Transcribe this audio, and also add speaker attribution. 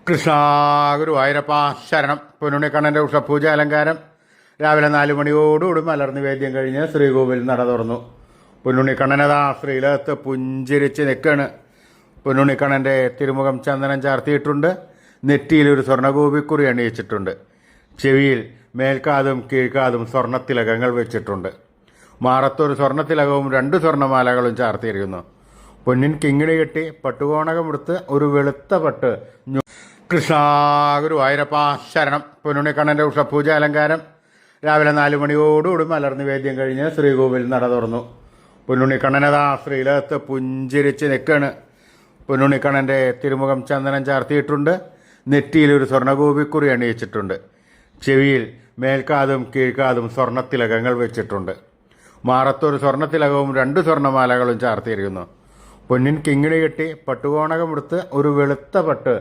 Speaker 1: കൃഷ്ണ ഗുരുവായൂരപ്പ ശരണം. പൊന്നുണ്ണിക്കണ്ണൻ്റെ ഉഷപൂജ അലങ്കാരം രാവിലെ 4 മണിയോടുകൂടി മലർന്ന് വേദ്യം കഴിഞ്ഞ് ശ്രീകോവിൽ നട തുറന്നു. പൊന്നുണ്ണിക്കണ്ണനതാ ശ്രീലകത്ത് പുഞ്ചിരിച്ച് നിൽക്കാണ്. പൊന്നുണ്ണിക്കണ്ണൻ്റെ തിരുമുഖം ചന്ദനം ചാർത്തിയിട്ടുണ്ട്. നെറ്റിയിലൊരു സ്വർണ്ണഗോപിക്കുറി അണിയിച്ചിട്ടുണ്ട്. ചെവിയിൽ മേൽക്കാതും കീഴ്ക്കാതും സ്വർണ്ണത്തിലകങ്ങൾ വെച്ചിട്ടുണ്ട്. മാറത്തൊരു സ്വർണ്ണത്തിലകവും 2 സ്വർണ്ണമാലകളും ചാർത്തിയിരിക്കുന്നു. പൊന്നിൻ കിങ്ങിണി കെട്ടി പട്ടുകോണകമെടുത്ത് ഒരു വെളുത്ത പട്ട്. കൃഷ്ണ ഗുരുവായൂരപ്പ ശരണം. പൊന്നുണ്ണിക്കണ്ണൻ്റെ ഉഷപൂജ അലങ്കാരം രാവിലെ 4 മണിയോടുകൂടി മലർന്ന് വേദ്യം കഴിഞ്ഞ് ശ്രീകോവിൽ നട തുറന്നു. പൊന്നുണ്ണിക്കണ്ണനതാ ശ്രീലകത്ത് പുഞ്ചിരിച്ച് നിൽക്കാണ്. പൊന്നുണ്ണിക്കണ്ണൻ്റെ തിരുമുഖം ചന്ദനം ചാർത്തിയിട്ടുണ്ട്. നെറ്റിയിലൊരു സ്വർണ്ണഗോപിക്കുറി അണിയിച്ചിട്ടുണ്ട്. ചെവിയിൽ മേൽക്കാതും കീഴ്ക്കാതും സ്വർണ്ണത്തിലകങ്ങൾ വെച്ചിട്ടുണ്ട്. മാറത്തൊരു സ്വർണ്ണത്തിലകവും 2 സ്വർണ്ണമാലകളും ചാർത്തിയിരിക്കുന്നു. പൊന്നിൻ കിങ്ങിണി കെട്ടി പട്ടുകോണകമെടുത്ത് ഒരു വെളുത്ത പട്ട്